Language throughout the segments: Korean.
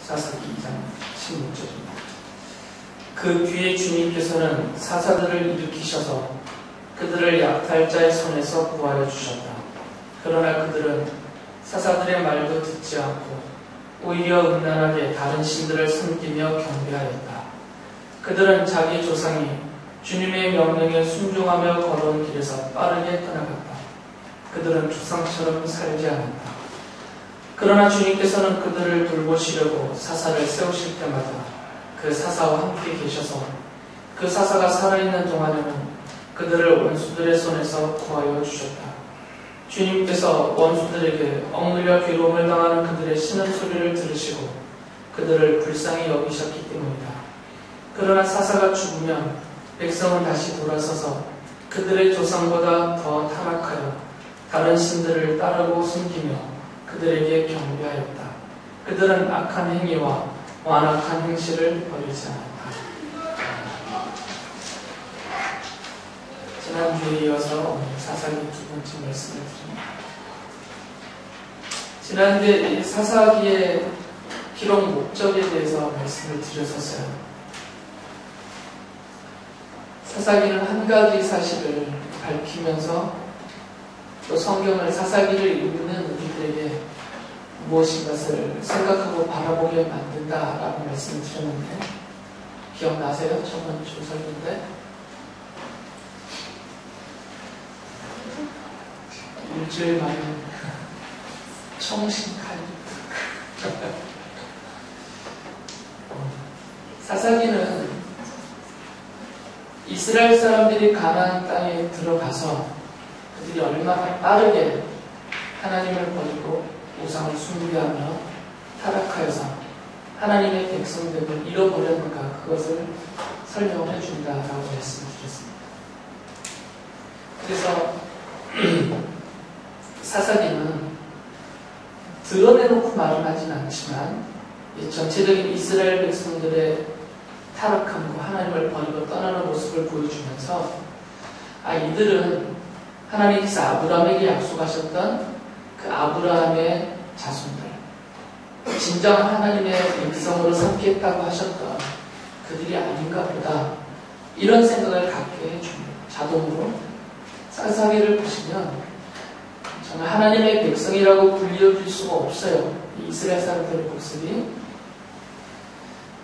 사사기 2장 16절입니다. 그 뒤에 주님께서는 사사들을 일으키셔서 그들을 약탈자의 손에서 구하여 주셨다. 그러나 그들은 사사들의 말도 듣지 않고 오히려 음란하게 다른 신들을 섬기며 경배하였다. 그들은 자기 조상이 주님의 명령에 순종하며 걸어온 길에서 빠르게 떠나갔다. 그들은 조상처럼 살지 않았다. 그러나 주님께서는 그들을 돌보시려고 사사를 세우실 때마다 그 사사와 함께 계셔서 그 사사가 살아있는 동안에는 그들을 원수들의 손에서 구하여 주셨다. 주님께서 원수들에게 억눌려 괴로움을 당하는 그들의 신음소리를 들으시고 그들을 불쌍히 여기셨기 때문이다. 그러나 사사가 죽으면 백성은 다시 돌아서서 그들의 조상보다 더 타락하여 다른 신들을 따르고 숨기며 그들에게 경배하였다. 그들은 악한 행위와 완악한 행실을 버리지 않았다. 지난주에 이어서 오늘 사사기 두 번째 말씀을 드립니다. 지난주에 사사기의 기록 목적에 대해서 말씀을 드렸었어요. 사사기는 한 가지 사실을 밝히면서 또 성경을 사사기를 읽는 우리들에게 무엇인가를 생각하고 바라보게 만든다라고 말씀을 드렸는데 기억나세요? 저번 주 설교인데 일주일 만에 청신칼 사사기는 이스라엘 사람들이 가나안 땅에 들어가서 그들이 얼마나 빠르게 하나님을 버리고 우상을 숭배하며 타락하여서 하나님의 백성됨을 잃어버렸는가 그것을 설명을 해준다라고 말씀드렸습니다. 그래서 사사기는 드러내놓고 말은 하진 않지만 전체적인 이스라엘 백성들의 타락함과 하나님을 버리고 떠나는 모습을 보여주면서 이들은 하나님께서 아브라함에게 약속하셨던 그 아브라함의 자손들, 진정한 하나님의 백성으로 삼겠다고 하셨던 그들이 아닌가 보다 이런 생각을 갖게 해줍니다. 자동으로 사사기를 보시면 정말 하나님의 백성이라고 불려줄 수가 없어요. 이 이스라엘 사람들의 모습이.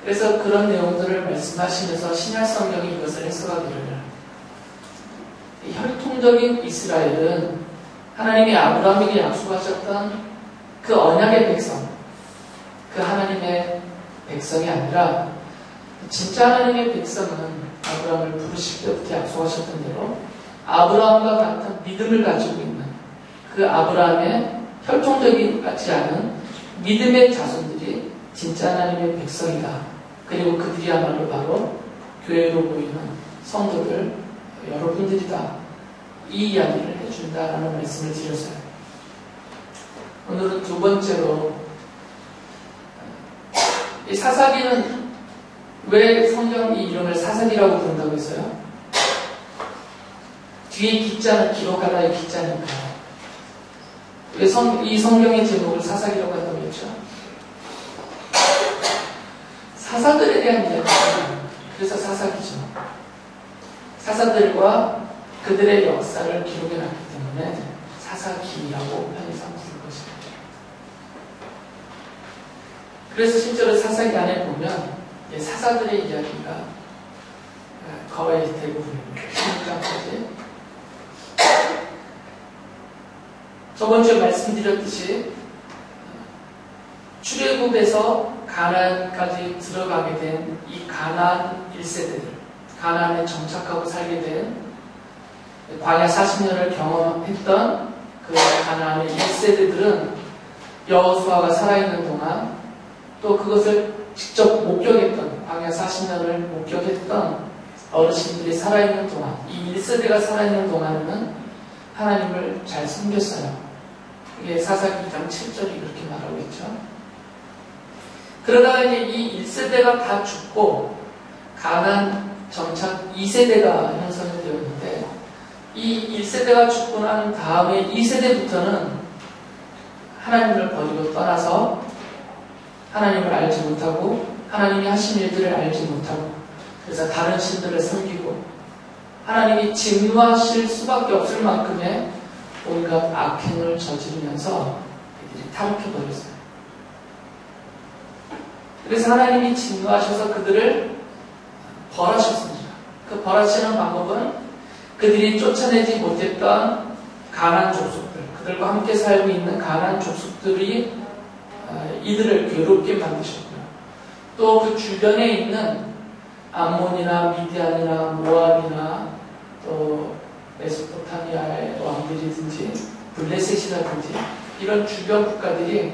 그래서 그런 내용들을 말씀하시면서 신약 성경이 이것을 해석하기를 혈통적인 이스라엘은 하나님이 아브라함에게 약속하셨던 그 언약의 백성, 그 하나님의 백성이 아니라 진짜 하나님의 백성은 아브라함을 부르실 때부터 약속하셨던 대로 아브라함과 같은 믿음을 가지고 있는 그 아브라함의 혈통적인 같지 않은 믿음의 자손들이 진짜 하나님의 백성이다. 그리고 그들이야말로 바로 교회로 보이는 성도들 여러분들이다. 이 이야기를 해준다라는 말씀을 드렸어요. 오늘은 두 번째로 이 사사기는 왜 성경 이 이름을 사사기라고 부른다고 했어요? 뒤에 기자는 기록하라의 기자니까요. 왜 이 성경의 제목을 사사기라고 한다고 했죠? 사사들에 대한 이야기죠. 그래서 사사기죠. 사사들과 그들의 역사를 기록해놨기 때문에 사사기라고 편의상 부를 것입니다. 그래서 실제로 사사기 안에 보면 사사들의 이야기가 거의 대부분입니다. 16장까지. 저번주에 말씀드렸듯이 출애굽에서 가나안까지 들어가게 된 이 가나안 1세대들, 가나안에 정착하고 살게 된 광야 40년을 경험했던 그 가나안의 1세대들은 여호수아가 살아있는 동안 또 그것을 직접 목격했던 광야 40년을 목격했던 어르신들이 살아있는 동안 이 1세대가 살아있는 동안에는 하나님을 잘 섬겼어요. 이게 사사기 2장 7절이 그렇게 말하고 있죠. 그러다가 이제 이 1세대가 다 죽고 가나안 정착 2세대가 형성이 되었는데 이 1세대가 죽고 난 다음에 2세대부터는 하나님을 버리고 떠나서 하나님을 알지 못하고 하나님이 하신 일들을 알지 못하고 그래서 다른 신들을 섬기고 하나님이 진노하실 수밖에 없을 만큼의 온갖 악행을 저지르면서 그들이 타락해버렸어요. 그래서 하나님이 진노하셔서 그들을 벌하셨습니다. 그 벌하시는 방법은 그들이 쫓아내지 못했던 가나안 족속들, 그들과 함께 살고 있는 가나안 족속들이 이들을 괴롭게 만드셨고요. 또 그 주변에 있는 암몬이나 미디안이나 모압이나 또 메소포타미아의 왕들이든지 블레셋이라든지 이런 주변 국가들이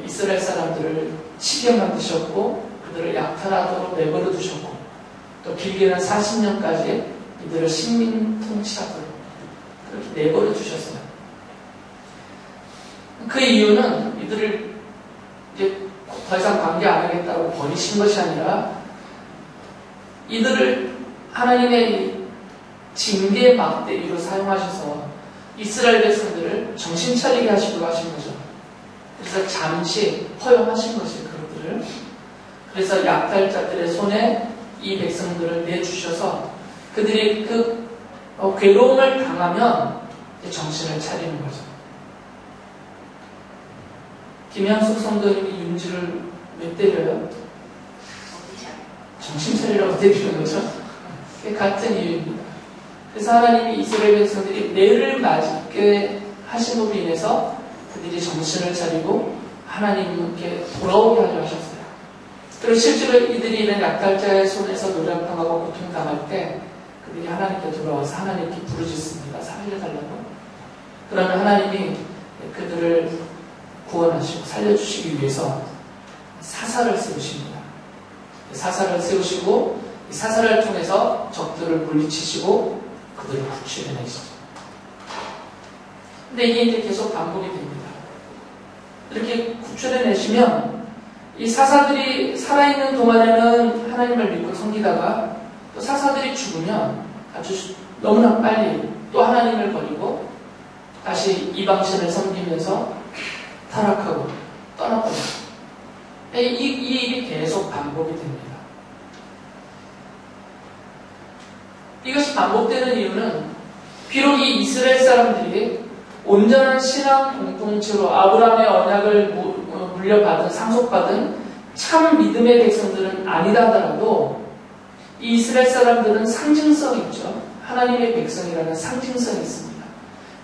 이스라엘 사람들을 치게 만드셨고 그들을 약탈하도록 내버려 두셨고 또 길게는 40년까지 이들을 식민 통치하도록 그렇게 내버려 두셨어요. 그 이유는 이들을 이제 더 이상 관계 안 하겠다고 버리신 것이 아니라 이들을 하나님의 징계 막대기로 사용하셔서 이스라엘 백성들을 정신 차리게 하시려고 하신 거죠. 그래서 잠시 허용하신 것이에요, 그들을. 그래서 약탈자들의 손에 이 백성들을 내주셔서 그들이 그 괴로움을 당하면 정신을 차리는 거죠. 김양숙 성도님이 윤지를 왜 때려요? 정신 차리라고 때리는 거죠. 그게 같은 이유입니다. 그래서 하나님이 이스라엘 백성들이 뇌를 맞게 하심으로 인해서 그들이 정신을 차리고 하나님께 돌아오게 하려 하셨어요. 그리고 실제로 이들이 이런 약탈자의 손에서 노력당하고 고통당할 때 그들이 하나님께 돌아와서 하나님께 부르짖습니다. 살려달라고. 그러면 하나님이 그들을 구원하시고 살려주시기 위해서 사사를 세우십니다. 사사를 세우시고 이 사사를 통해서 적들을 물리치시고 그들을 구출해내시죠. 근데 이게 이제 계속 반복이 됩니다. 이렇게 구출해내시면 이 사사들이 살아있는 동안에는 하나님을 믿고 섬기다가 또 사사들이 죽으면 아주 너무나 빨리 또 하나님을 버리고 다시 이방신을 섬기면서 타락하고 떠나버려요. 이 일이 계속 반복이 됩니다. 이것이 반복되는 이유는 비록 이 이스라엘 사람들이 온전한 신앙 공동체로 아브라함의 언약을 물려받은 상속받은 참 믿음의 백성들은 아니다 하더라도 이 이스라엘 사람들은 상징성이 있죠. 하나님의 백성이라는 상징성이 있습니다.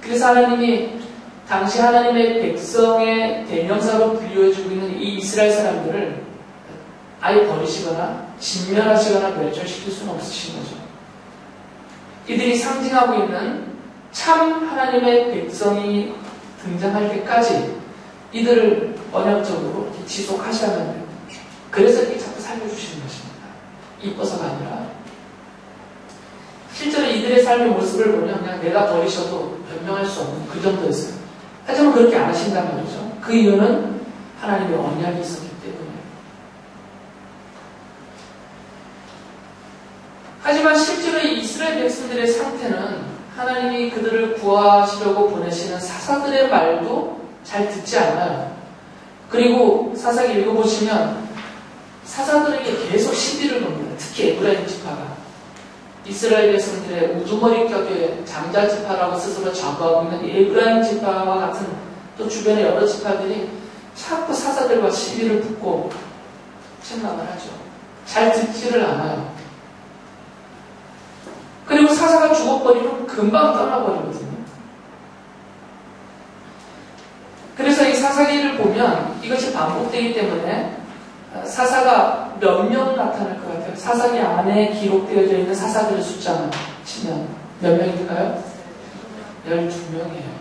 그래서 하나님이 당시 하나님의 백성의 대명사로 분류해주고 있는 이 이스라엘 사람들을 아예 버리시거나 진멸하시거나 멸절시킬 수는 없으신 거죠. 이들이 상징하고 있는 참 하나님의 백성이 등장할 때까지 이들을 언약적으로 이렇게 지속하셔야만 돼요. 그래서 이렇게 자꾸 살려주시는 것입니다. 이뻐서가 아니라 실제로 이들의 삶의 모습을 보면 그냥 내가 버리셔도 변명할 수 없는 그 정도였어요. 하지만 그렇게 안 하신단 말이죠. 그 이유는 하나님의 언약이 있었기 때문에. 하지만 실제로 이 이스라엘 백성들의 상태는 하나님이 그들을 구하시려고 보내시는 사사들의 말도 잘 듣지 않아요. 그리고 사사기 읽어보시면 사사들에게 계속 시비를 겁니다. 특히 에브라임 지파가. 이스라엘 백성들의 우두머리격의 장자지파라고 스스로 자부하고 있는 에브라임 지파와 같은 또 주변의 여러 지파들이 자꾸 사사들과 시비를 붙고 책망을 하죠. 잘 듣지를 않아요. 그리고 사사가 죽어버리면 금방 떠나버리거든요. 그래서 이 사사기를 보면 이것이 반복되기 때문에 사사가 몇 명 나타날 것 같아요. 사사기 안에 기록되어져 있는 사사들의 숫자만 치면 몇 명일까요? 12명이에요.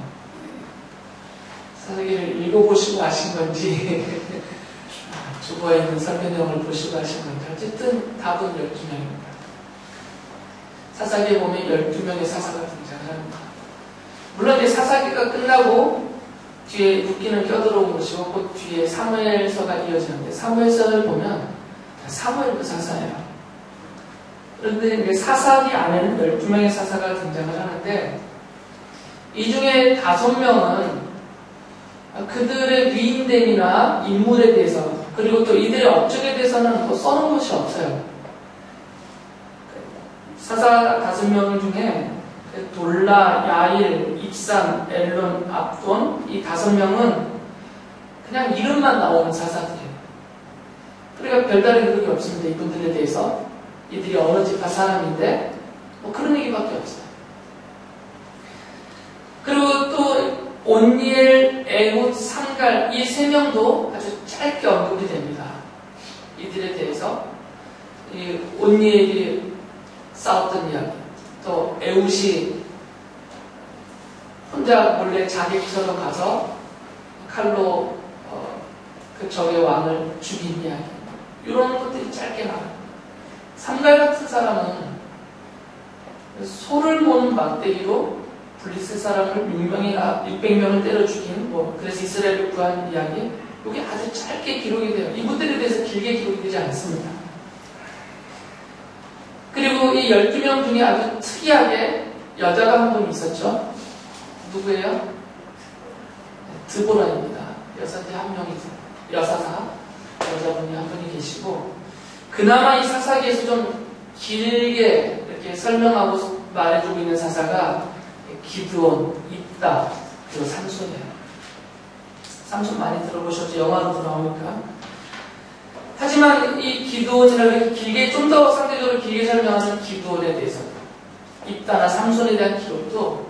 사사기를 읽어보시고 아신 건지 주보에 있는 설교 내용을 보시고 하신 건지 어쨌든 답은 12명입니다. 사사기에 보면 12명의 사사가 등장을 합니다. 물론 이제 사사기가 끝나고 뒤에 룻기는 껴들어온 것이고 그 뒤에 사무엘서가 이어지는데 사무엘서를 보면 사무엘도 사사예요. 그런데 사사기 안에는 12명의 사사가 등장을 하는데 이 중에 5명은 그들의 위인됨이나 인물에 대해서 그리고 또 이들의 업적에 대해서는 뭐 써놓은 것이 없어요. 사사 5명 중에 돌라, 야일, 입산, 엘론, 압돈 이 5명은 그냥 이름만 나오는 사사들이에요. 그러니까 별다른 기록이 없습니다. 이분들에 대해서 이들이 어느 지파 사람인데 뭐 그런 얘기밖에 없어요. 그리고 또 온니엘, 에훗, 삼갈 이 3명도 아주 짧게 언급이 됩니다. 이들에 대해서 이 온니엘이 싸웠던 이야기, 또 에훗이 혼자 몰래 자객처럼 가서 칼로 그 적의 왕을 죽인 이야기, 이런 것들이 짧게 나와요. 삼갈 같은 사람은 소를 모는 막대기로 블리스 사람을 600명을 때려 죽인, 그래서 이스라엘을 구한 이야기, 이게 아주 짧게 기록이 돼요. 이분들에 대해서 길게 기록이 되지 않습니다. 그리고 이 12명 중에 아주 특이하게 여자가 한 분 있었죠. 누구예요? 드보라입니다. 여사들 한 명이 여사사, 여자분이 한 분이 계시고, 그나마 이 사사기에서 좀 길게 이렇게 설명하고 말해주고 있는 사사가 기드온, 입다, 그리고 삼손이에요. 삼손 많이 들어보셨죠? 영화로도 나오니까. 하지만 이 기드온이라고 길게, 좀 더 상대적으로 길게 설명하는 기드온에 대해서, 입다나 삼손에 대한 기록도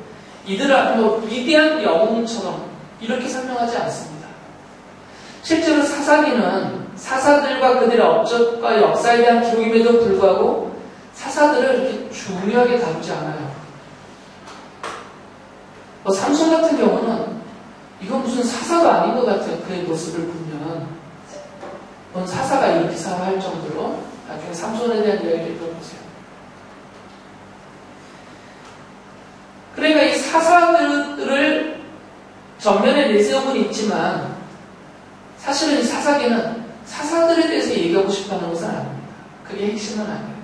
이들을 위대한 영웅처럼 이렇게 설명하지 않습니다. 실제로 사사기는 사사들과 그들의 업적과 역사에 대한 기록임에도 불구하고 사사들을 이렇게 중요하게 다루지 않아요. 삼손 같은 경우는 이건 무슨 사사가 아닌 것 같아요. 그의 모습을 보면. 사사가 이 기사를 할 정도로 나중에 삼손에 대한 이야기를 들어보세요. 그러니까 이 사사들을 전면에 내세우고는 있지만 사실은 이 사사기는 사사들에 대해서 얘기하고 싶어하는 것은 아닙니다. 그게 핵심은 아니에요.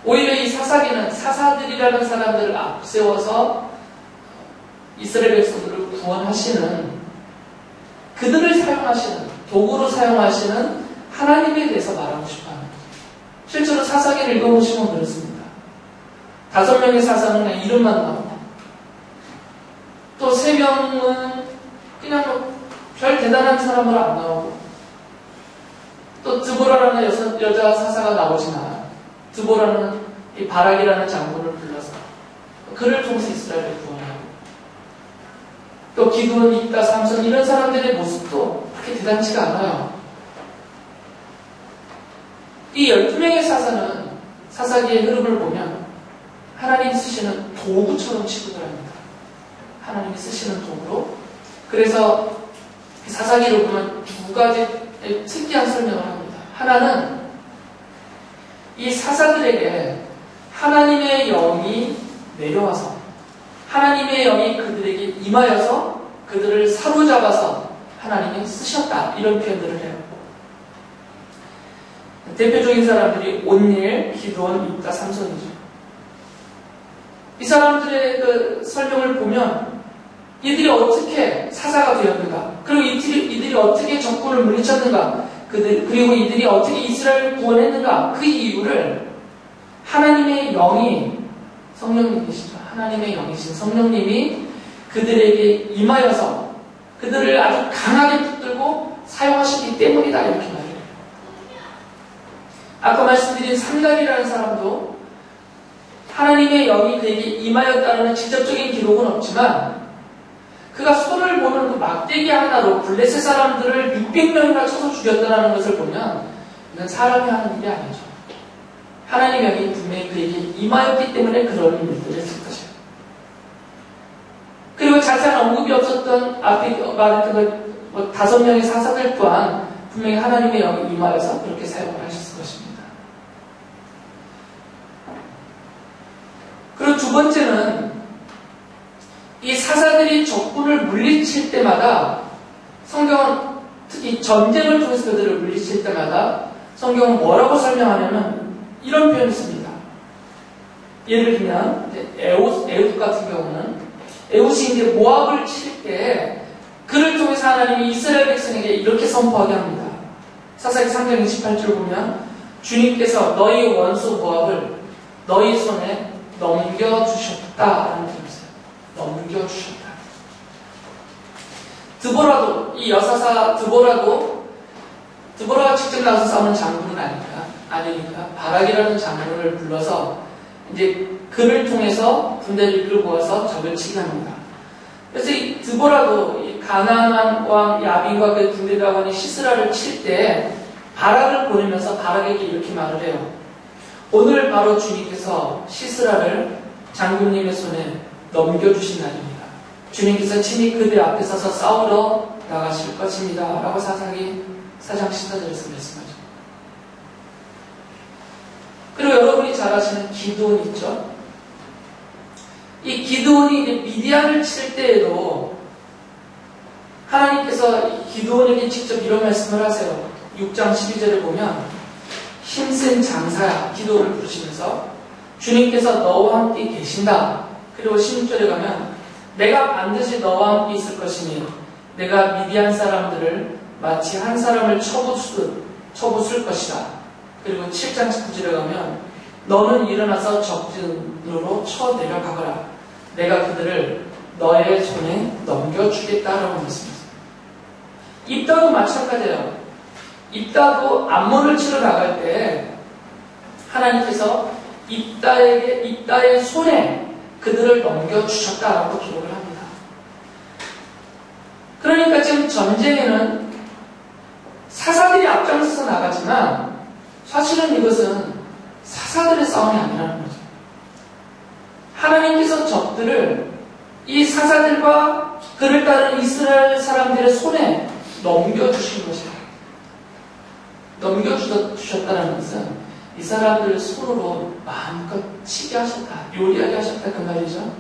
오히려 이 사사기는 사사들이라는 사람들을 앞세워서 이스라엘 백성들을 구원하시는, 그들을 사용하시는, 도구로 사용하시는 하나님에 대해서 말하고 싶어합니다. 실제로 사사기를 읽어보시면 그렇습니다. 5명의 사사는 그냥 이름만 나오고, 또 3명은 그냥 별 대단한 사람으로 안 나오고, 또 드보라라는 여자 사사가 나오진 않아요. 드보라는 이 바락이라는 장군을 불러서 그를 통해서 이스라엘을 구원하고, 또 기드온, 입다, 삼손 이런 사람들의 모습도 그렇게 대단치가 않아요. 이 12명의 사사는 사사기의 흐름을 보면 하나님 쓰시는 도구처럼 취급을 합니다. 하나님이 쓰시는 도구로. 그래서 사사기를 보면 2가지 특이한 설명을 합니다. 하나는 이 사사들에게 하나님의 영이 내려와서, 하나님의 영이 그들에게 임하여서 그들을 사로잡아서 하나님이 쓰셨다, 이런 표현들을 해요. 대표적인 사람들이 온니엘, 기드온, 입다, 삼손이죠. 이 사람들의 그 설명을 보면 이들이 어떻게 사사가 되었는가, 그리고 이들이 어떻게 적군을 물리쳤는가, 그리고 이들이 어떻게 이스라엘을 구원했는가, 그 이유를 하나님의 영이, 성령님이시죠. 하나님의 영이신 성령님이 그들에게 임하여서 그들을 아주 강하게 붙들고 사용하시기 때문이다, 이렇게 말해요. 아까 말씀드린 삼갈이라는 사람도 하나님의 영이 그에게 임하였다는 직접적인 기록은 없지만 그가 손을 보는 그 막대기 하나로 블레셋 사람들을 600명이나 쳐서 죽였다는 것을 보면 이건 사람이 하는 일이 아니죠. 하나님의 영이 분명히 그에게 임하였기 때문에 그런 일들을 했을 것이에요. 그리고 자세한 언급이 없었던 앞에 말했던 5명의 사사들 또한 분명히 하나님의 영이 임하여서 그렇게 사용을 하셨을 것입니다. 그리고 두 번째는 이 사사들이 적군을 물리칠 때마다 성경은 특히 전쟁을 통해서 그들을 물리칠 때마다 성경은 뭐라고 설명하냐면 이런 표현을 씁니다. 예를 들면 에훗 같은 경우는 에훗이 이제 모압을 칠 때 그를 통해서 하나님이 이스라엘 백성에게 이렇게 선포하게 합니다. 사사기 3장 28절 보면 주님께서 너희 원수 모압을 너희 손에 넘겨주셨다라는 뜻이 있어요. 넘겨주셨다. 드보라도 이 여사사 드보라가 직접 나가서 싸우는 장군은 아니니까 바락이라는 장군을 불러서 이제 그를 통해서 군대를 끌고 와서 적을 치게 합니다. 그래서 이 드보라도 이 가나안 왕 야빈과 그 군대 다원이 시스라를 칠 때 바락을 보내면서 바락에게 이렇게 말을 해요. 오늘 바로 주님께서 시스라를 장군님의 손에 넘겨주신 날입니다. 주님께서 친히 그들 앞에 서서 싸우러 나가실 것입니다. 라고 사사기 4장 14절에서 말씀하죠. 그리고 여러분이 잘 아시는 기드온 있죠? 이 기드온이 미디안을 칠 때에도 하나님께서 기드온에게 직접 이런 말씀을 하세요. 6장 12절에 보면 힘센 장사야 기드온을 부르시면서 주님께서 너와 함께 계신다. 그리고 16절에 가면 내가 반드시 너와 함께 있을 것이니 내가 미디안 사람들을 마치 한 사람을 쳐부술 것이다. 그리고 7장 19절에 가면 너는 일어나서 적진으로 쳐내려가거라. 내가 그들을 너의 손에 넘겨주겠다라고 말씀했어요. 입다도 마찬가지예요. 입다도 암몬을 치러 나갈 때 하나님께서 입다의 손에 그들을 넘겨주셨다라고 기록을 합니다. 그러니까 지금 전쟁에는 사사들이 앞장서서 나가지만 사실은 이것은 사사들의 싸움이 아니라는 거죠. 하나님께서 적들을 이 사사들과 그를 따르는 이스라엘 사람들의 손에 넘겨주신 것이에요. 넘겨주셨다는 것은 이 사람들을 손으로 마음껏 치게 하셨다, 요리하게 하셨다 그 말이죠.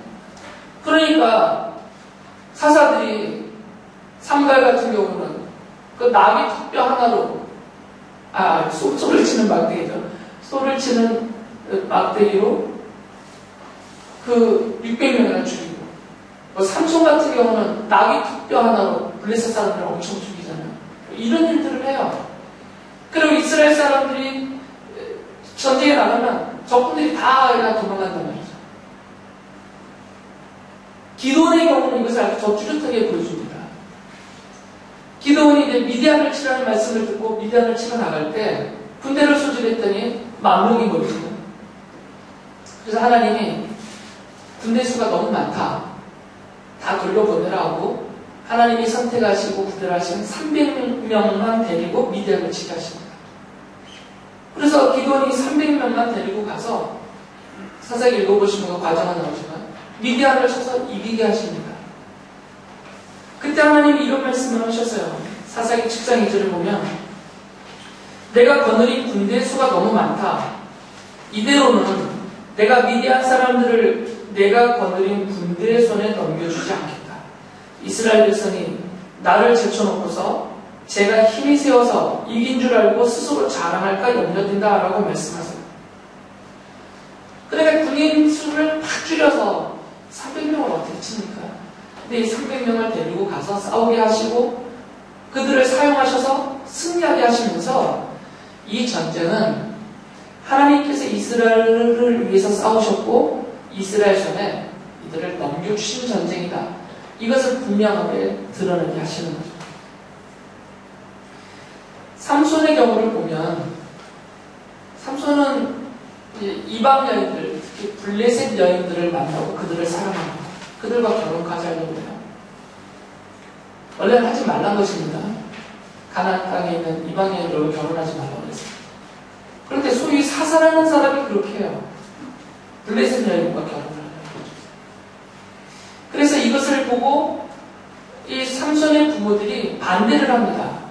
그러니까 사사들이 삼갈 같은 경우는 그 나귀 턱뼈 하나로 소를 치는 막대기죠. 소를 치는 막대기로 그 600명이나 죽이고, 삼손 같은 경우는 나귀 턱뼈 하나로 블레셋 사람들을 엄청 죽이잖아요. 이런 일들을 해요. 그리고 이스라엘 사람들이 전쟁에 나가면 적군들이 다 그냥 도망간단 말이죠. 기드온의 경우는 이것을 아주 더 뚜렷하게 보여줍니다. 기드온이 이제 미디안을 치라는 말씀을 듣고 미디안을 치러 나갈 때 군대를 소집했더니 10,000명이 모였어요. 그래서 하나님이 군대 수가 너무 많다. 다 돌려보내라고 하나님이 선택하시고 구별하신 300명만 데리고 미디안을 치게 하십니다. 그래서 기드온이 300명만 데리고 가서 사사기 읽어보시면 그 과정은 나오지만 미디안을 쳐서 이기게 하십니다. 그때 하나님이 이런 말씀을 하셨어요. 사사기 7장 2절을 보면 내가 거느린 군대 수가 너무 많다. 이대로는 내가 미디안 사람들을 내가 거느린 군대의 손에 넘겨주지 않겠다. 이스라엘 백성이 나를 제쳐놓고서 제가 힘이 세워서 이긴 줄 알고 스스로 자랑할까 염려된다라고 말씀하세요. 그러니까 군인 수를 팍 줄여서 300명을 어떻게 칩니까? 근데 이 300명을 데리고 가서 싸우게 하시고 그들을 사용하셔서 승리하게 하시면서 이 전쟁은 하나님께서 이스라엘을 위해서 싸우셨고 이스라엘 손에 이들을 넘겨주신 전쟁이다. 이것을 분명하게 드러내게 하시는 거죠. 삼손의 경우를 보면 삼손은 이방 여인들, 특히 블레셋 여인들을 만나고 그들을 사랑합니다. 그들과 결혼까지 하려고 해요. 원래는 하지 말란 것입니다. 가나안 땅에 있는 이방 여인들과 결혼하지 말라고 그랬어요. 그런데 소위 사사라는 사람이 그렇게 해요. 블레셋 여인과 결혼을 하는 거죠. 그래서 이것을 보고 이 삼손의 부모들이 반대를 합니다.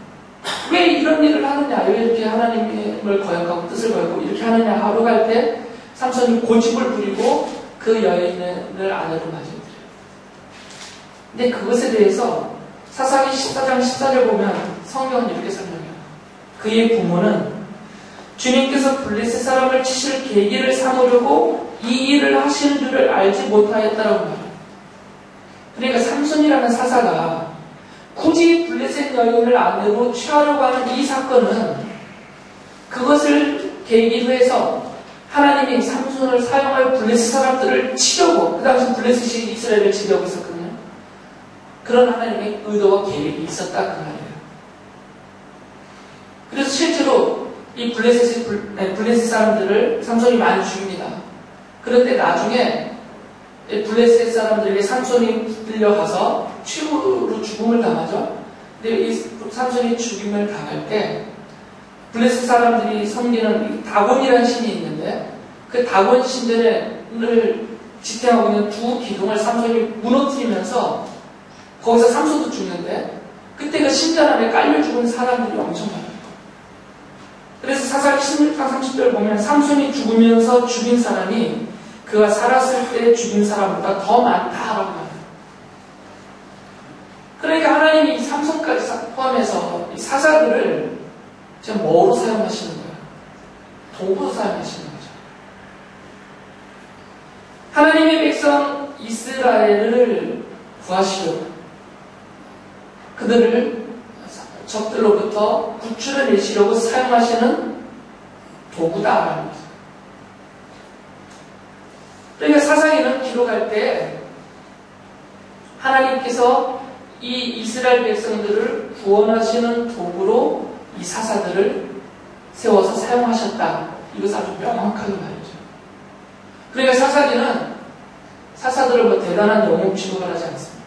왜 이런 일을 하느냐, 왜 이렇게 하나님을 거역하고 뜻을 거역하고 이렇게 하느냐 하러 갈 때 삼손이 고집을 부리고 그 여인을 아내로 맞이해드려요. 근데 그것에 대해서 사사기 14장 14절 보면 성경은 이렇게 설명해요. 그의 부모는 주님께서 블레셋 사람을 치실 계기를 삼으려고 이 일을 하시는 줄을 알지 못하였다라고 말해요. 그러니까 삼손이라는 사사가 굳이 블레셋 여인을 아내로 취하려고 하는 이 사건은 그것을 계기로 해서 하나님이 삼손을 사용할 블레셋 사람들을 치려고, 그 당시 블레셋이 이스라엘을 치려고 있었거든요. 그런 하나님의 의도와 계획이 있었다 그 말이에요. 그래서 실제로 이 블레셋 사람들을 삼손이 많이 죽입니다. 그런데 나중에 블레셋 사람들에게 삼손이 붙들려가서 취부로 죽음을 당하죠. 근데 이 삼손이 죽임을 당할 때 블레셋 사람들이 섬기는 다곤이라는 신이 있는데 그 다곤 신전을 지탱하고 있는 두 기둥을 삼손이 무너뜨리면서 거기서 삼손도 죽는데 그때 그 신전 안에 깔려 죽은 사람들이 엄청 많아요. 그래서 사사기 16장 30절 보면 삼손이 죽으면서 죽인 사람이 그가 살았을 때 죽인 사람보다 더 많다라고 합니다. 그러니까 하나님이 이 삼손까지 포함해서 이 사사들을 지금 뭐로 사용하시는 거예요? 도구로 사용하시는 거죠. 하나님의 백성 이스라엘을 구하시려고 그들을 적들로부터 구출해내시려고 사용하시는 도구다라는 거죠. 그러니까 사사기는 기록할 때 하나님께서 이 이스라엘 백성들을 구원하시는 도구로 이 사사들을 세워서 사용하셨다. 이것을 아주 명확하게 말이죠. 그러니까 사사기는 사사들을 뭐 대단한 영웅 취급을 하지 않습니다.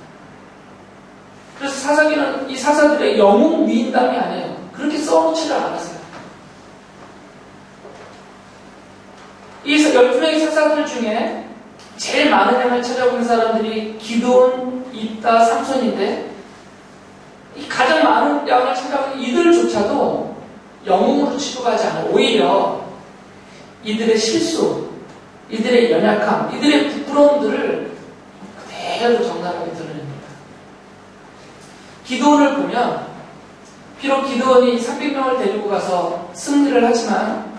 그래서 사사기는 이 사사들의 영웅 위인담이 아니에요. 그렇게 써놓지를 않았어요. 이 12명의 사사들 중에 제일 많은 양을 찾아오는 사람들이 기드온, 입다, 삼손인데 이 가장 많은 양을 찾아오는 이들조차도 영웅으로 취급하지 않아요. 오히려 이들의 실수, 이들의 연약함, 이들의 부끄러움들을 그대로 적나라하게 드러냅니다. 기드온을 보면 비록 기드온이 300명을 데리고 가서 승리를 하지만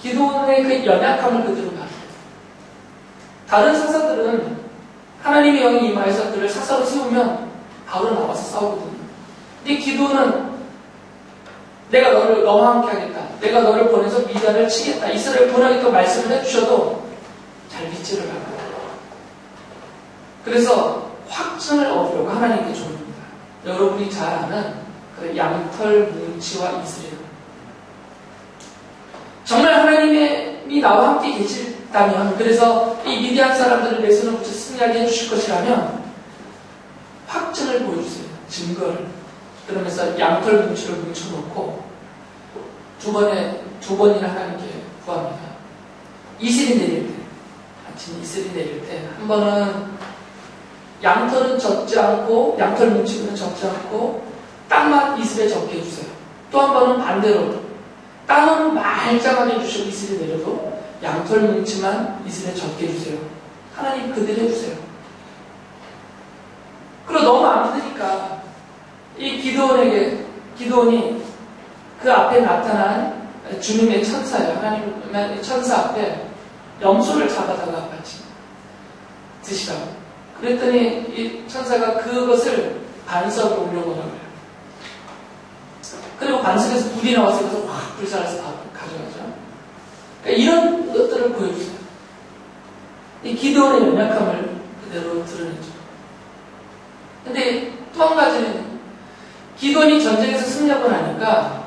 기드온의 그 연약함을 그대로 말해요. 다른 사사들은 하나님의 영이 임하여서 그를 사사로 세우면 바로 나와서 싸우거든요. 근데 기드온은 내가 너와 함께 하겠다. 내가 너를 보내서 미디안을 치겠다. 이스라엘 보내겠다고 말씀을 해주셔도 잘 믿지를 않아요. 그래서 확증을 얻으려고 하나님께 줍니다. 여러분이 잘 아는 그 양털 뭉치와 이스라엘. 정말 하나님이 나와 함께 계시다면, 그래서 이 미디안 사람들을 내 손을 붙여 승리하게 해주실 것이라면 확증을 보여주세요. 증거를. 그러면서 양털 뭉치를 뭉쳐놓고 두 번이나 하나님께 구합니다. 이슬이 내릴 때, 아침 이슬이 내릴 때 한 번은 양털은 젖지 않고, 양털 뭉치는 젖지 않고 땅만 이슬에 젖게 해주세요. 또 한 번은 반대로 땅은 말짱하게 해주시고 이슬이 내려도 양털 뭉치만 이슬에 젖게 해주세요. 하나님 그대로 해주세요. 그리고 너무 안 되니까 이 기드온이 그 앞에 나타난 주님의 천사예요. 하나님의 천사 앞에 염소를 잡아다가 같이 드시라고. 그랬더니 이 천사가 그것을 반석에 올려놓으라고요. 그리고 반석에서 불이 나와서 그것을 확 불살라서 가져가죠. 그러니까 이런 것들을 보여주세요. 이 기드온의 연약함을 그대로 드러내죠. 근데 또 한 가지는 기드온이 전쟁에서 승리하고 나니까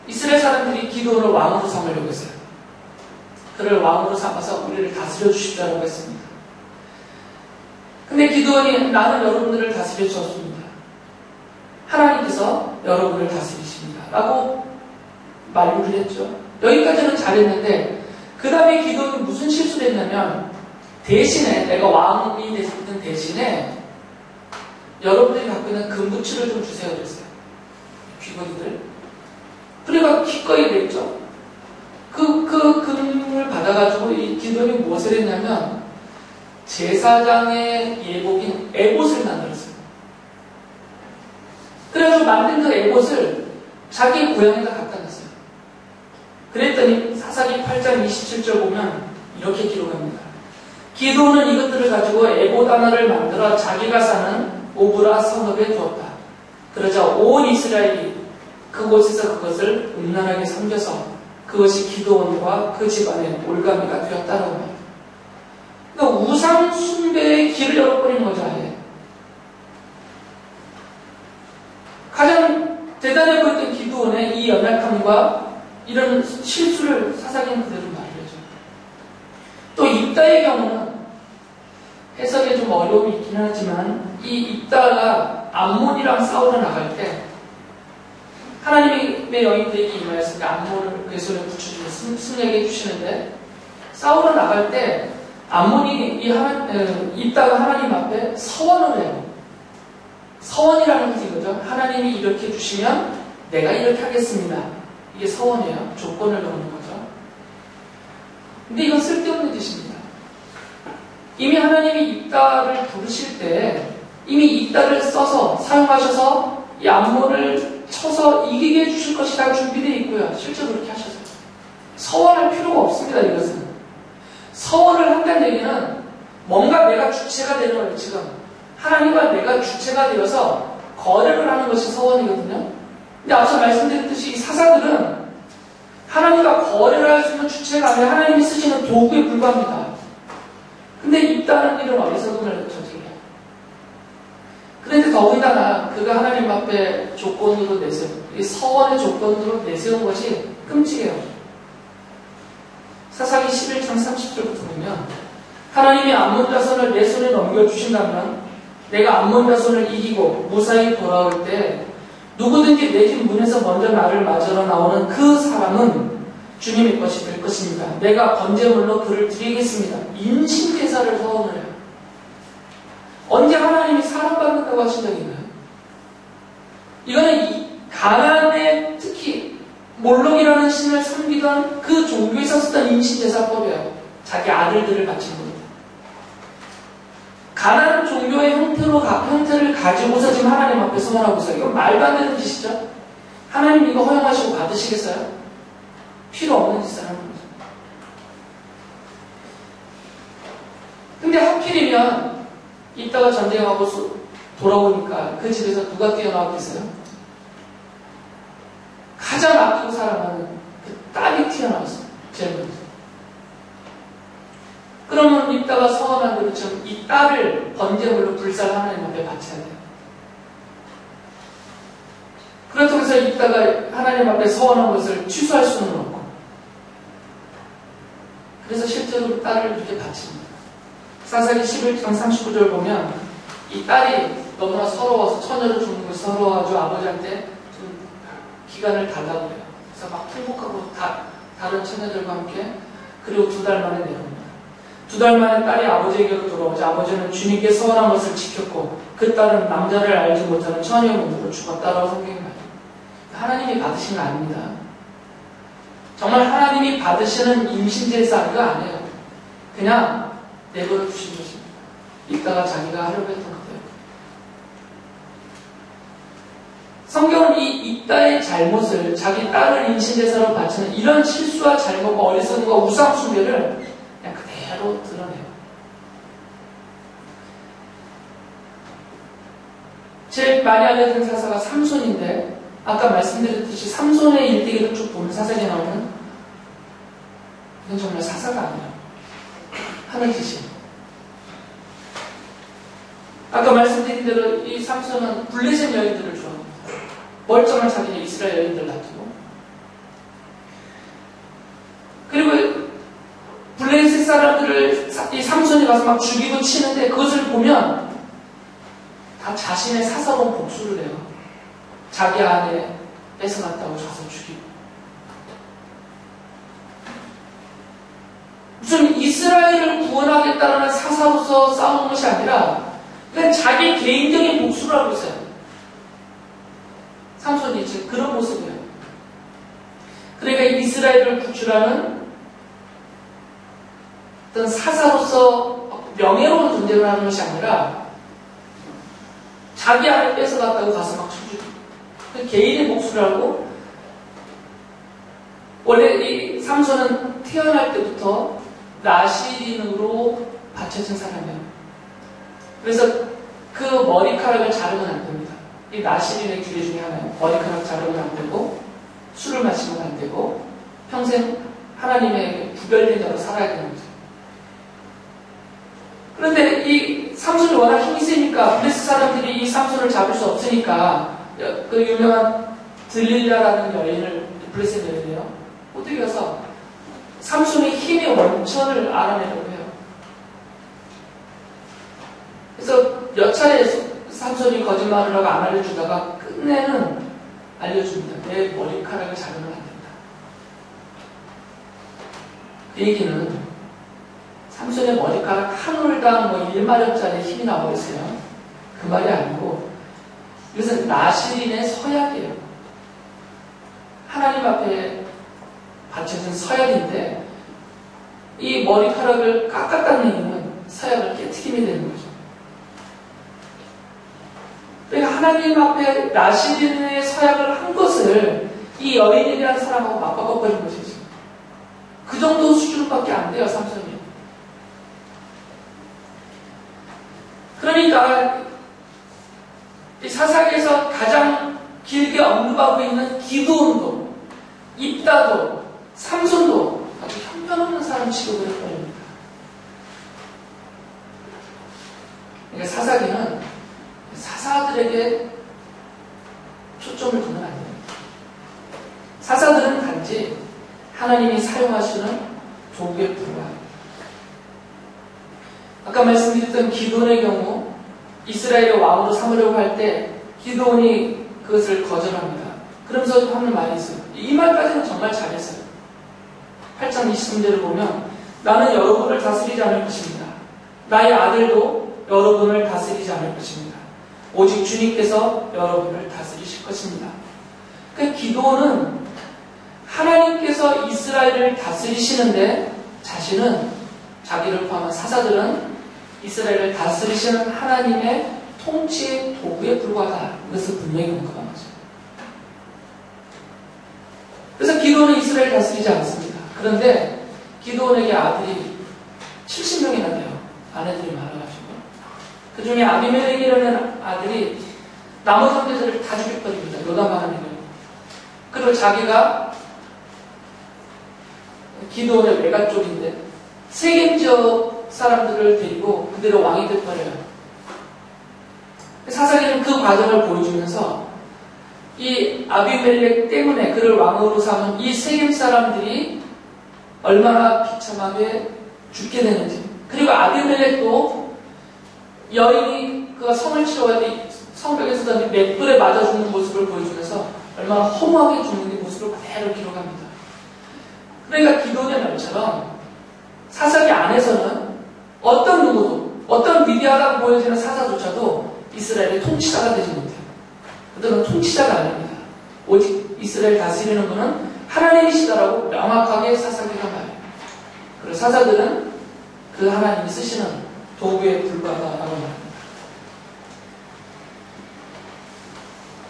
이스라엘 사람들이 기드온을 왕으로 삼으려고 했어요. 그를 왕으로 삼아서 우리를 다스려 주십시오라고 했습니다. 근데 기드온이 나는 여러분들을 다스려 주었습니다. 하나님께서 여러분을 다스리십니다. 라고 말을 했죠. 여기까지는 잘했는데 그 다음에 기드온이 무슨 실수를 했냐면 대신에 내가 왕이 됐을 대신에 여러분들이 갖고 있는 금부치를 좀 주세요 그랬어요. 귀걸이들. 그러니까 기꺼이 그랬죠. 그 금을 받아가지고 이 기드온이 무엇을 했냐면 제사장의 예복인 에봇을 만들었어요. 그래서 만든 그 에봇을 자기 고향에다 갖다 놨어요. 그랬더니 사사기 8장 27절 보면 이렇게 기록합니다. 기드온은 이것들을 가지고 에봇 하나를 만들어 자기가 사는 오브라 성읍에 두었다. 그러자 온 이스라엘이 그곳에서 그것을 음란하게 섬겨서 그것이 기드온과 그 집안의 올가미가 되었다라고 합니다. 그러니까 우상 숭배의 길을 열어버리는 거죠. 아예. 가장 대단해 보였던 기드온의 이 연약함과 이런 실수를 사사기는 그대로 말해줘. 또 입다의 경우는 해석에 좀 어려움이 있긴 하지만 이 입다가 암몬이랑 싸우러 나갈 때 하나님의 영인들에게 임하였으니까 암몬을 그 손에 붙여주고 승리하게 해주시는데 싸우러 나갈 때 암몬이 입다가 하나님 앞에 서원을 해요. 서원이라는 것이 이거죠. 하나님이 이렇게 해주시면 내가 이렇게 하겠습니다. 이게 서원이에요. 조건을 넣는 거죠. 근데 이건 쓸데없는 짓입니다. 이미 하나님이 입다를 부르실 때 이미 입다를 써서 사용하셔서 이 암몬을 쳐서 이기게 해주실 것이 다 준비되어 있고요. 실제로 그렇게 하셨어요. 서원할 필요가 없습니다. 이것은. 서원을 한다는 얘기는 뭔가 내가 주체가 되는 거예요. 지금 하나님과 내가 주체가 되어서 거래를 하는 것이 서원이거든요. 근데 앞서 말씀드렸듯이 이 사사들은 하나님과 거래를 할 수 있는 주체가 아니라 하나님이 쓰시는 도구에 불과합니다. 근데 입다는 일은 어리석음을 저지해요. 그런데 더군다나 그가 하나님 앞에 조건으로 내세운, 이 서원의 조건으로 내세운 것이 끔찍해요. 사사기 11장 30절부터 보면 하나님이 암몬 자손을 내 손에 넘겨주신다면 내가 암몬 자손을 이기고 무사히 돌아올 때 누구든지 내 집 문에서 먼저 나를 맞으러 나오는 그 사람은 주님의 것이 될 것입니다. 내가 번제물로 그를 드리겠습니다. 인신제사를 서원을 해요. 언제 하나님이 사랑받는다고 하신 적이 있나요? 이거는 이 가나안의 특히 몰록이라는 신을 섬기던 그 종교에서 쓰던 인신제사법이에요. 자기 아들들을 바친 겁니다. 가나안 종교의 형태를 가지고서 지금 하나님 앞에 서원하고 있어요. 이건 말도 안 되는 짓이죠. 하나님 이거 허용하시고 받으시겠어요? 필요 없는 짓을 하는 거죠. 근데 하필이면 이따가 전쟁하고 돌아오니까 그 집에서 누가 뛰어나왔겠어요? 가장 아끼고 사랑하는 그 딸이 튀어나왔어요. 제일 먼저. 그러면 이따가 서원한 것처럼 이 딸을 번제물로 불살 하나님 앞에 바쳐야 돼요. 그렇다고 해서 이따가 하나님 앞에 서원한 것을 취소할 수는 없고, 그래서 실제로 딸을 이렇게 바칩니다. 사사기 11장 39절 보면 이 딸이 너무나 서러워서 처녀를 죽는 것이 서러워가지고 아버지한테 좀 기간을 달라고 해요. 그래서 막 통곡하고 다른 처녀들과 함께 그리고 2달 만에 내려옵니다. 2달 만에 딸이 아버지에게로 돌아오자 아버지는 주님께 서원한 것을 지켰고 그 딸은 남자를 알지 못하는 처녀의 몸으로 죽었다라고 성경이 말해요. 하나님이 받으신 거 아닙니다. 정말 하나님이 받으시는 임신제사가 아니에요. 그냥 내버려 두신 것입니다. 이따가 자기가 하려고 했던 거예요. 성경은 이 이따의 잘못을 자기 딸을 임신제사로 바치는 이런 실수와 잘못과 어리석음과 우상숭배를 그냥 그대로 드러내요. 제일 많이 알려진 사사가 삼손인데 아까 말씀드렸듯이 삼손의 일대기를 쭉 보면 사사기에 나오는 이건 정말 사사가 아니에요. 하는 짓이에요. 아까 말씀드린 대로 이 삼손은 블레셋 여인들을 좋아합니다. 멀쩡한 자기네 이스라엘 여인들 놔두고. 그리고 블레셋 사람들을 이 삼손이 가서 막 죽이고 치는데 그것을 보면 다 자신의 사사로운 복수를 해요. 자기 아내 뺏어갔다고 가서 죽이고. 무슨 이스라엘을 구원하겠다는 사사로서 싸우는 것이 아니라 그냥 자기 개인적인 복수를 하고 있어요. 삼손이 지금 그런 모습이에요. 그러니까 이스라엘을 구출하는 어떤 사사로서 명예로운 존재를 하는 것이 아니라 자기 아내 뺏어갔다고 가서 막 죽이고 개인의 복수를 하고 원래 이 삼손은 태어날 때부터 나시린으로 받쳐진 사람이에요. 그래서 그 머리카락을 자르면 안 됩니다. 이 나시린의 규례 중에 하나예요. 머리카락 자르면 안 되고, 술을 마시면 안 되고, 평생 하나님의 구별된 자로 살아야 되는 거죠. 그런데 이 삼손이 워낙 힘이 세니까 블레셋 사람들이 이 삼손을 잡을 수 없으니까 그 유명한 들릴라라는 여인을, 블레셋 여인이에요. 어떻게 해서 삼손의 힘의 원천을 알아내려고 해요. 그래서 몇 차례 삼손이 거짓말을 하고 안 알려주다가 끝내는 알려줍니다. 내 머리카락을 자르면 안 된다. 그 얘기는 삼손의 머리카락 한 올당 1마력짜리 힘이 나오겠어요. 그 말이 아니고 이것은 나시린의 서약이에요. 하나님 앞에 바쳐진 서약인데 이 머리카락을 깎았다는 얘기는 서약을 깨트림이 되는 거죠. 그러니까 하나님 앞에 나시린의 서약을 한 것을 이 여인이라는 사람하고 맞바꿔버린 것이죠. 그 정도 수준밖에 안 돼요, 삼손이. 그러니까 이 사사기에서 가장 길게 언급하고 있는 기드온도, 입다도, 삼손도 아주 형편없는 사람 취급을 해버립니다. 그러니까 사사기는 사사들에게 초점을 두면 안 됩니다. 사사들은 단지 하나님이 사용하시는 도구에 불과합니다. 아까 말씀드렸던 기드온의 경우 이스라엘의 왕으로 삼으려고 할 때 기드온이 그것을 거절합니다. 그러면서 하는 말이 있어요. 이 말까지는 정말 잘했어요. 8장 20절을 보면 나는 여러분을 다스리지 않을 것입니다. 나의 아들도 여러분을 다스리지 않을 것입니다. 오직 주님께서 여러분을 다스리실 것입니다. 그 기도는 하나님께서 이스라엘을 다스리시는데 자신은, 자기를 포함한 사사들은 이스라엘을 다스리시는 하나님의 통치의 도구에 불과하다. 이것을 분명히 언급한 거죠. 그래서 기도는 이스라엘을 다스리지 않습니다. 그런데 기도원에게 아들이 70명이나 돼요. 아내들이 많아가지고. 그 중에 아비멜렉이라는 아들이 나머지 형제들을 다 죽여버립니다. 요담하는 일을. 그리고 자기가 기도원의 외가 쪽인데 세겜 지역 사람들을 데리고 그대로 왕이 돼버려요. 사사기는 그 과정을 보여주면서 이 아비멜렉 때문에 그를 왕으로 삼은 이 세겜 사람들이 얼마나 비참하게 죽게 되는지, 그리고 아비멜렉도 여인이 그가 성을 치러갈 때 성벽에서 던진 맷돌에 맞아 죽는 모습을 보여주면서 얼마나 허무하게 죽는 모습을 그대로 기록합니다. 그러니까 기도의 말처럼 사사기 안에서는 어떤 누구도, 어떤 위대하다고 보여지는 사사조차도 이스라엘의 통치자가 되지 못해요. 그들은 통치자가 아닙니다. 오직 이스라엘 다스리는 분은 하나님이시다라고 명확하게 사사기가 말해요. 그리고 사사들은 그 하나님이 쓰시는 도구에 불과하다라고 말합니다.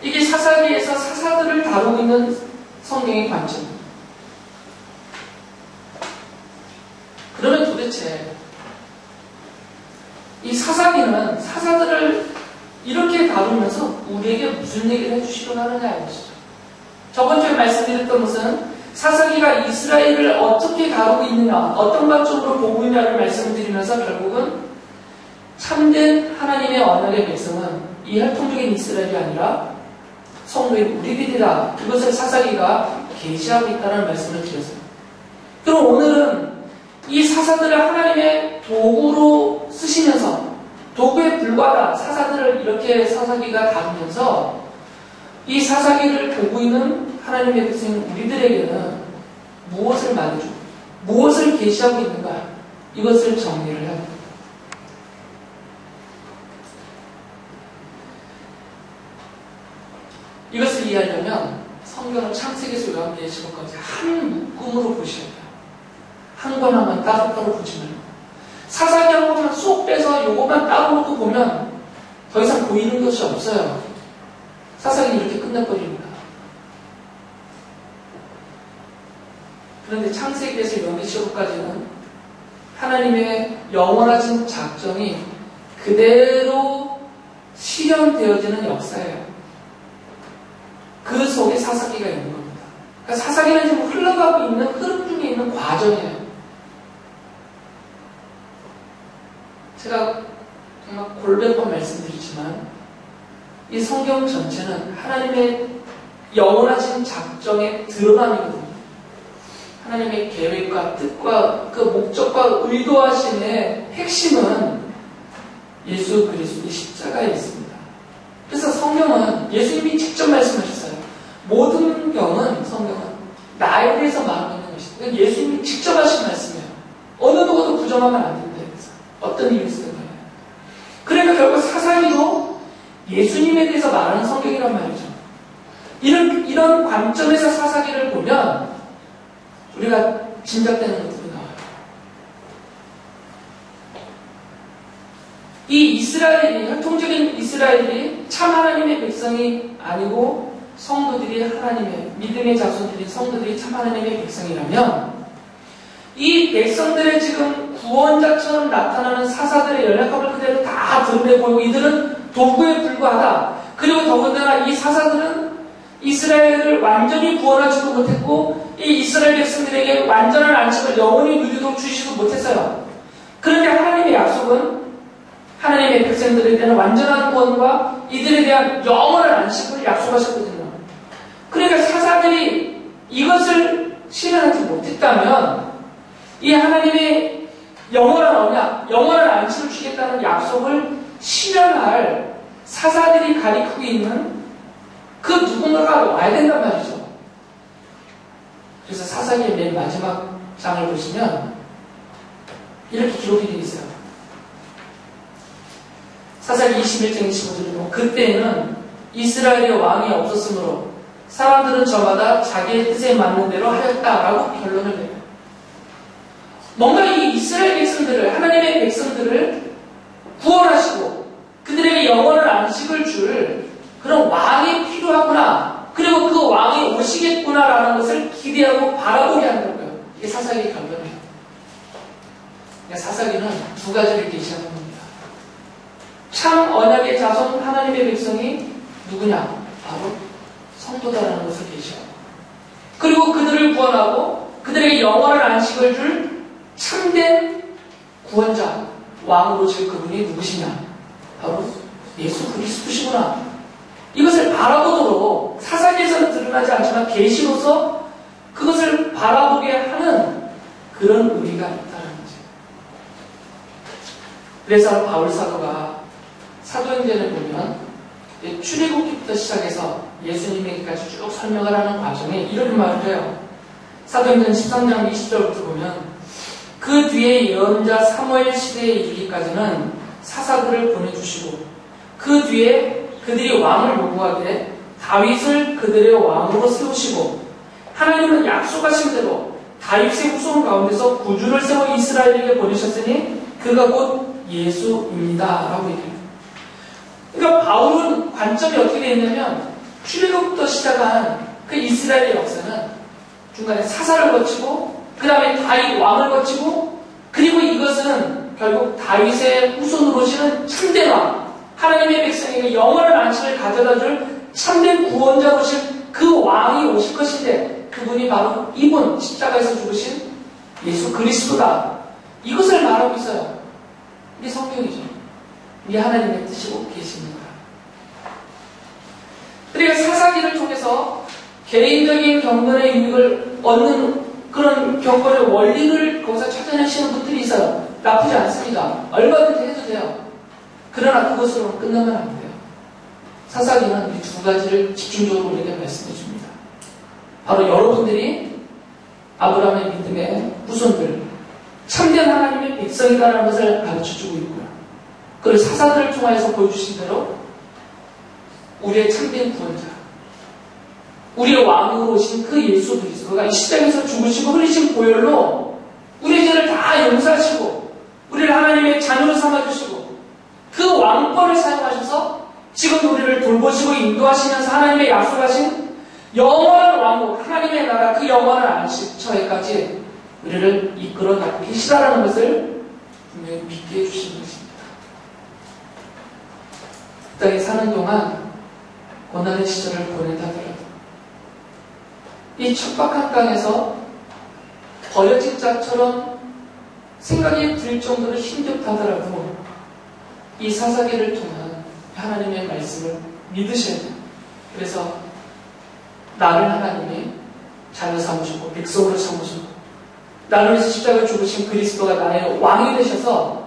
이게 사사기에서 사사들을 다루고 있는 성경의 관점입니다. 그러면 도대체 이 사사기는 사사들을 이렇게 다루면서 우리에게 무슨 얘기를 해주시려고 하느냐 이것이죠. 저번 주에 말씀드렸던 것은 사사기가 이스라엘을 어떻게 다루고 있느냐, 어떤 관점으로 보고 있느냐를 말씀드리면서 결국은 참된 하나님의 언약의 백성은 이 혈통적인 이스라엘이 아니라 성도인 우리들이다. 이것을 사사기가 계시하고 있다는 말씀을 드렸어요. 그럼 오늘은 이 사사들을 하나님의 도구로 쓰시면서 도구에 불과하다. 사사들을 이렇게 사사기가 다루면서 이 사사기를 보고 있는 하나님의 백성 우리들에게는 무엇을 말해주고 무엇을 계시하고 있는가, 이것을 정리를 해야 됩니다. 이것을 이해하려면 성경을 창세기에서 요한계시록까지 한 묶음으로 보셔야 돼요. 한 권 한 권 따로따로 보지 말고 사사기 한 권만 쏙 빼서 요것만 따로 놓고 보면 더 이상 보이는 것이 없어요. 사사기는 이렇게 끝내버립니다. 그런데 창세기에서 요한계시록까지는 하나님의 영원하신 작정이 그대로 실현되어지는 역사예요. 그 속에 사사기가 있는 겁니다. 그러니까 사사기는 지금 흘러가고 있는 흐름 중에 있는 과정이에요. 제가 정말 골몇 번 말씀드리지만 이 성경 전체는 하나님의 영원하신 작정의 드러남이거든요. 하나님의 계획과 뜻과 그 목적과 의도하심의 핵심은 예수 그리스도의 십자가에 있습니다. 그래서 성경은 예수님이 직접 말씀하셨어요. 모든 성경은 나에 대해서 말하고 있는 것이다. 예수님이 직접 하신 말씀이에요. 어느 누구도 부정하면 안 된다. 그래서 어떤 이유에서 그래요. 그러니까 결국 사사기도 예수님에 대해서 말하는 성경이란 말이죠. 이런 관점에서 사사기를 보면 우리가 짐작되는 것들이 나와요. 이 이스라엘이, 혈통적인 이스라엘이 참 하나님의 백성이 아니고 성도들이 하나님의, 믿음의 자손들이, 성도들이 참 하나님의 백성이라면 이 백성들의 지금 구원자처럼 나타나는 사사들의 연약함을 그대로 다 드러내 보이고 이들은 도구에 불과하다. 그리고 더군다나 이 사사들은 이스라엘을 완전히 구원하지도 못했고 이 이스라엘 백성들에게 완전한 안식을 영원히 누리도록 주시지도 못했어요. 그런데 하나님의 약속은 하나님의 백성들에 대한 완전한 구원과 이들에 대한 영원한 안식을 약속하셨거든요. 그러니까 사사들이 이것을 실현하지 못했다면 이 하나님의 영원한 언약, 영원한 안식을 주겠다는 약속을 실현할 사사들이 가리키고 있는 그 누군가가 와야 된단 말이죠. 그래서 사사기의 맨 마지막 장을 보시면 이렇게 기록이 되어 있어요. 사사기 21장 25절에 보면 그때에는 이스라엘의 왕이 없었으므로 사람들은 저마다 자기의 뜻에 맞는 대로 하였다라고 결론을 내요. 뭔가 이 이스라엘 백성들을, 하나님의 백성들을 구원하시고 그들에게 영원한 안식을 줄 그런 왕이 필요하구나. 그리고 그 왕이 오시겠구나라는 것을 기대하고 바라보게 하는 거예요. 이게 사사기의 결론이에요. 그러니까 사사기는 두 가지를 계시하는 겁니다. 참 언약의 자손 하나님의 백성이 누구냐? 바로 성도다라는 것을 계시하고 그리고 그들을 구원하고 그들에게 영원한 안식을 줄 참된 구원자, 왕으로 질 그분이 누구시냐? 바로 예수 그리스도시구나. 이것을 바라보도록 사사기에서는 드러나지 않지만 계시로서 그것을 바라보게 하는 그런 의미가 있다는 거죠. 그래서 바울 사도가 사도행전을 보면 출애굽기부터 시작해서 예수님에게까지 쭉 설명을 하는 과정에 이런 말을 해요. 사도행전 13장 20절부터 보면 그 뒤에 예언자 사무엘 시대에 이르기까지는 사사들을 보내주시고 그 뒤에 그들이 왕을 요구하되 다윗을 그들의 왕으로 세우시고 하나님은 약속하신 대로 다윗의 후손 가운데서 구주를 세워 이스라엘에게 보내셨으니 그가 곧 예수입니다. 라고 얘기해요. 그러니까 바울은 관점이 어떻게 되어 있냐면 출애굽부터 시작한 그 이스라엘의 역사는 중간에 사사를 거치고 그 다음에 다윗 왕을 거치고 그리고 이것은 결국 다윗의 후손으로 오시는 참된 왕, 하나님의 백성에게 영원한 안식을 가져다줄 참된 구원자로 오실 그 왕이 오실 것인데 그분이 바로 이분 십자가에서 죽으신 예수 그리스도다. 이것을 말하고 있어요. 이게 성경이죠. 이게 하나님의 뜻이고 계십니다. 그러니까 사사기를 통해서 개인적인 경건의 유익을 얻는 그런 경건의 원리를 거기서 찾아내시는 분들이 있어요. 나쁘지 않습니다. 얼마든지 해도 돼요. 그러나 그것으로 끝나면 안 돼요. 사사기는 이 두 가지를 집중적으로 우리에게 말씀해 줍니다. 바로 여러분들이 아브라함의 믿음의 후손들, 참된 하나님의 백성이라는 것을 가르쳐주고 있고요. 그걸 사사들을 통해서 보여주신 대로 우리의 참된 구원자, 우리의 왕으로 오신 그 예수 그리스도가 이 십자가에서 죽으시고 흘리신 보혈로 우리의 죄를 다 용서하시고 우리를 하나님의 자녀로 삼아주시고 그 왕권을 사용하셔서 지금 우리를 돌보시고 인도하시면서 하나님의 약속하신 영원한 왕국, 하나님의 나라, 그 영원한 안식처에까지 우리를 이끌어 가고 계시다라는 것을 분명히 믿게 해주시는 것입니다. 그 땅에 사는 동안 고난의 시절을 보낸다 하더라도 이 척박한 땅에서 버려진 자처럼 생각이 들 정도로 힘겹다 하더라도 이 사사기를 통한 하나님의 말씀을 믿으셔야 돼요. 그래서 나를 하나님이 자녀 삼으시고 백성으로 삼으시고 나를 위해서 십자가를 죽으신 그리스도가 나의 왕이 되셔서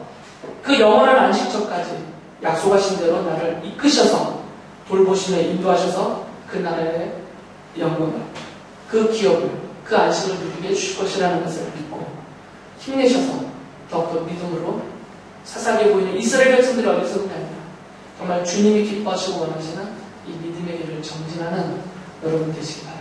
그 영원한 안식처까지 약속하신 대로 나를 이끄셔서 돌보시며 인도하셔서 그 나라의 영광을, 그 기업을, 그 안식을 누리게 해주실 것이라는 것을 믿고 힘내셔서 더욱더 믿음으로 사사기에 보이는 이스라엘 백성들이 어디서는 아니라 정말 주님이 기뻐하시고 원하시는 이 믿음의 길을 정진하는 여러분 되시기 바랍니다.